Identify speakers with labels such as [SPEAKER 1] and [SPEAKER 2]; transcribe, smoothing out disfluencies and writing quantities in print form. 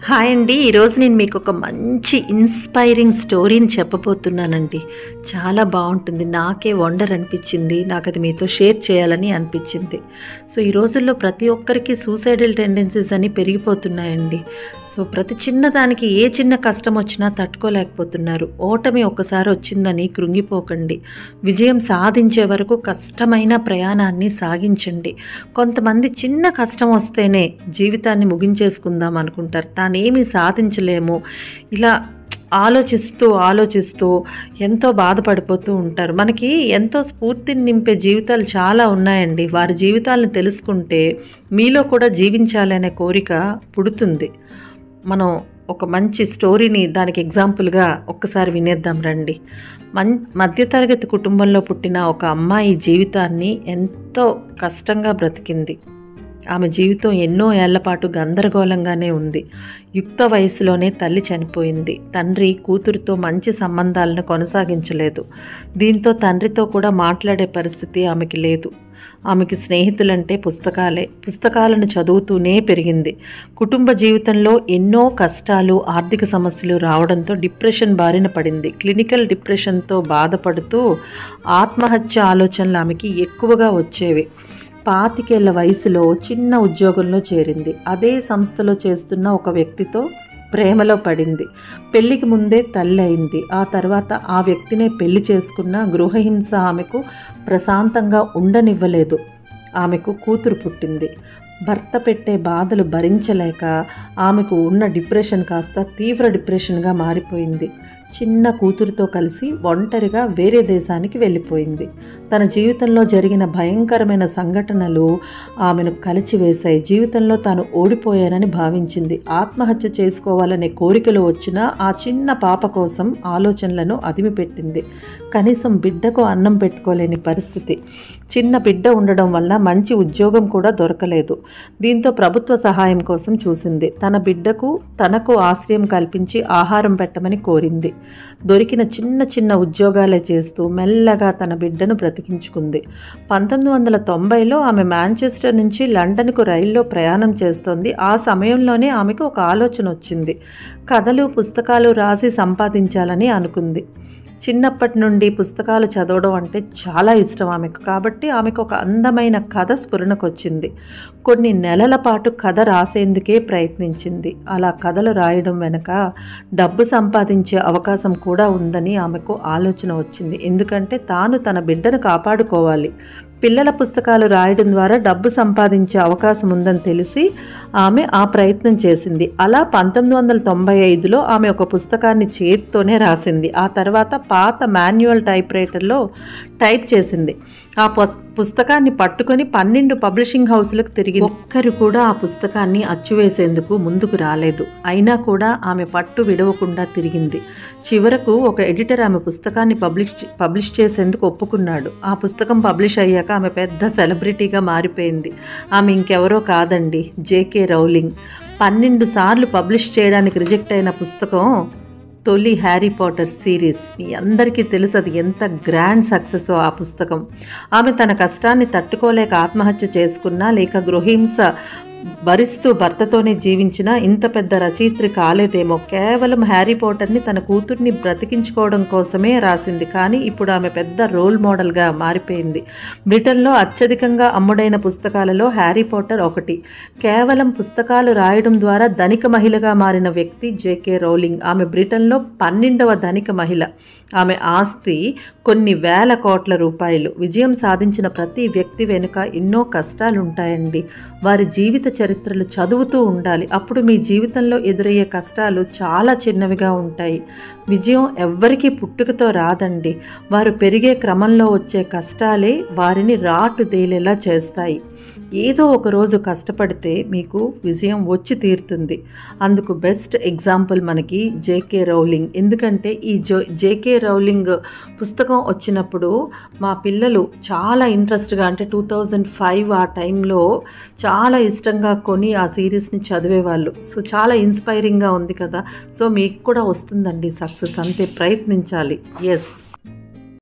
[SPEAKER 1] Hi అండి. ఈరోజు నేను మీకు ఒక మంచి ఇన్స్పైరింగ్ స్టోరీని చెప్పబోతున్నానండి. చాలా బాగుంటుంది. నాకే వండర్ అనిపించింది. నాకు అది మీతో షేర్ చేయాలని అనిపించింది. సో ఈ రోజుల్లో ప్రతి ఒక్కరికి సూసైడల్ టెండెన్సీస్ అని పెరిగిపోతున్నాయండి. సో ప్రతి చిన్నదానికి ఏ చిన్న కష్టం వచ్చినా తట్టుకోలేకపోతున్నారు. ఓటమి ఒకసారి వచ్చిందని కృంగిపోకండి. విజయం సాధించే వరకు కష్టమైన ప్రయాణాన్ని సాగించండి. కొంతమంది చిన్న కష్టం వస్తేనే జీవితాన్ని ముగించేసుకుందాం అనుకుంటారు. తానేమీ సాధించలేము ఇలా ఆలోచిస్తూ ఎంతో బాధపడిపోతూ ఉంటారు. మనకి ఎంతో స్ఫూర్తిని నింపే జీవితాలు చాలా ఉన్నాయండి. వారి జీవితాలను తెలుసుకుంటే మీలో కూడా జీవించాలనే కోరిక పుడుతుంది. మనం ఒక మంచి స్టోరీని దానికి ఎగ్జాంపుల్గా ఒక్కసారి వినేద్దాం రండి. మధ్యతరగతి కుటుంబంలో పుట్టిన ఒక అమ్మాయి జీవితాన్ని ఎంతో కష్టంగా బ్రతికింది. ఆమె జీవితం ఎన్నో ఏళ్లపాటు గందరగోళంగానే ఉంది. యుక్త వయసులోనే తల్లి చనిపోయింది. తండ్రి కూతురుతో మంచి సంబంధాలను కొనసాగించలేదు. దీంతో తండ్రితో కూడా మాట్లాడే పరిస్థితి ఆమెకి లేదు. ఆమెకి స్నేహితులంటే పుస్తకాలను చదువుతూనే పెరిగింది. కుటుంబ జీవితంలో ఎన్నో కష్టాలు, ఆర్థిక సమస్యలు రావడంతో డిప్రెషన్ బారిన పడింది. క్లినికల్ డిప్రెషన్తో బాధపడుతూ ఆత్మహత్య ఆలోచనలు ఆమెకి ఎక్కువగా వచ్చేవి. 25 ఏళ్ల వయసులో చిన్న ఉద్యోగంలో చేరింది. అదే సంస్థలో చేస్తున్న ఒక వ్యక్తితో ప్రేమలో పడింది. పెళ్లికి ముందే తల్లి అయింది. ఆ తర్వాత ఆ వ్యక్తినే పెళ్లి చేసుకున్న గృహహింస ఆమెకు ప్రశాంతంగా ఉండనివ్వలేదు. ఆమెకు కూతురు పుట్టింది. భర్త పెట్టే బాధలు భరించలేక ఆమెకు ఉన్న డిప్రెషన్ కాస్త తీవ్ర డిప్రెషన్గా మారిపోయింది. చిన్న కూతురుతో కలిసి ఒంటరిగా వేరే దేశానికి వెళ్ళిపోయింది. తన జీవితంలో జరిగిన భయంకరమైన సంఘటనలు ఆమెను కలిచివేశాయి. జీవితంలో తాను ఓడిపోయానని భావించింది. ఆత్మహత్య చేసుకోవాలనే కోరికలు వచ్చినా ఆ చిన్న పాప కోసం ఆలోచనలను అదిమిపెట్టింది. కనీసం బిడ్డకు అన్నం పెట్టుకోలేని పరిస్థితి. చిన్న బిడ్డ ఉండడం వల్ల మంచి ఉద్యోగం కూడా దొరకలేదు. దీంతో ప్రభుత్వ సహాయం కోసం చూసింది. తన బిడ్డకు తనకు ఆశ్రయం కల్పించి ఆహారం పెట్టమని కోరింది. దొరికిన చిన్న ఉద్యోగాలే చేస్తూ మెల్లగా తన బిడ్డను బ్రతికించుకుంది. 1990లో ఆమె మాంచెస్టర్ నుంచి లండన్కు రైల్లో ప్రయాణం చేస్తోంది. ఆ సమయంలోనే ఆమెకు ఒక ఆలోచన వచ్చింది. కథలు, పుస్తకాలు రాసి సంపాదించాలని అనుకుంది. చిన్నప్పటి నుండి పుస్తకాలు చదవడం అంటే చాలా ఇష్టం ఆమెకు. కాబట్టి ఆమెకు ఒక అందమైన కథ స్ఫురణకొచ్చింది. కొన్ని నెలల పాటు కథ రాసేందుకే ప్రయత్నించింది. అలా కథలు రాయడం వెనక డబ్బు సంపాదించే అవకాశం కూడా ఉందని ఆమెకు ఆలోచన వచ్చింది. ఎందుకంటే తాను తన బిడ్డను కాపాడుకోవాలి. పిల్లల పుస్తకాలు రాయడం ద్వారా డబ్బు సంపాదించే అవకాశం ఉందని తెలిసి ఆమె ఆ ప్రయత్నం చేసింది. అలా 1995లో ఆమె ఒక పుస్తకాన్ని చేతితోనే రాసింది. ఆ తర్వాత పాత మాన్యువల్ టైప్ రైటర్లో టైప్ చేసింది. ఆ పుస్తకాన్ని పట్టుకొని 12 పబ్లిషింగ్ హౌస్లకు తిరిగి ఒక్కరు కూడా ఆ పుస్తకాన్ని అచ్చువేసేందుకు ముందుకు రాలేదు. అయినా కూడా ఆమె పట్టు విడవకుండా తిరిగింది. చివరకు ఒక ఎడిటర్ ఆమె పుస్తకాన్ని పబ్లిష్ చేసేందుకు ఒప్పుకున్నాడు. ఆ పుస్తకం పబ్లిష్ అయ్యాక ఆమె పెద్ద సెలబ్రిటీగా మారిపోయింది. ఆమె ఇంకెవరో కాదండి, జేకే రౌలింగ్. 12 సార్లు పబ్లిష్ చేయడానికి రిజెక్ట్ అయిన పుస్తకం తొలి హ్యారీ పాటర్ సిరీస్. మీ అందరికీ తెలుసు అది ఎంత గ్రాండ్ సక్సెస్ ఆ పుస్తకం. ఆమె తన కష్టాన్ని తట్టుకోలేక ఆత్మహత్య చేసుకున్నా లేక గృహహింస భరిస్తూ భర్తతోనే జీవించినా ఇంత పెద్ద రచయిత్రి కాలేదేమో. కేవలం హ్యారీ పాటర్ని తన కూతుర్ని బ్రతికించుకోవడం కోసమే రాసింది. కానీ ఇప్పుడు ఆమె పెద్ద రోల్ మోడల్గా మారిపోయింది. బ్రిటన్లో అత్యధికంగా అమ్ముడైన పుస్తకాలలో హ్యారీ పాటర్ ఒకటి. కేవలం పుస్తకాలు రాయడం ద్వారా ధనిక మహిళగా మారిన వ్యక్తి జేకే రౌలింగ్. ఆమె బ్రిటన్లో 12వ ధనిక మహిళ. ఆమె ఆస్తి కొన్ని వేల కోట్ల రూపాయలు. విజయం సాధించిన ప్రతి వ్యక్తి వెనుక ఎన్నో కష్టాలుంటాయండి. వారి జీవిత చరిత్రలు చదువుతూ ఉండాలి. అప్పుడు మీ జీవితంలో ఎదురయ్యే కష్టాలు చాలా చిన్నవిగా ఉంటాయి. విజయం ఎవ్వరికీ పుట్టుకతో రాదండి. వారు పెరిగే క్రమంలో వచ్చే కష్టాలే వారిని రాటుదేలేలా చేస్తాయి. ఏదో ఒక రోజు కష్టపడితే మీకు విజయం వచ్చి తీరుతుంది. అందుకు బెస్ట్ ఎగ్జాంపుల్ మనకి జేకే రౌలింగ్. ఎందుకంటే ఈ జేకే రౌలింగ్ పుస్తకం వచ్చినప్పుడు మా పిల్లలు చాలా ఇంట్రెస్ట్గా, అంటే 2005 ఆ టైంలో చాలా ఇష్టంగా కొని ఆ సిరీస్ని చదివేవాళ్ళు. సో చాలా ఇన్స్పైరింగ్గా ఉంది కదా. సో మీకు కూడా వస్తుందండి సక్సెస్. అంతే, ప్రయత్నించాలి. ఎస్.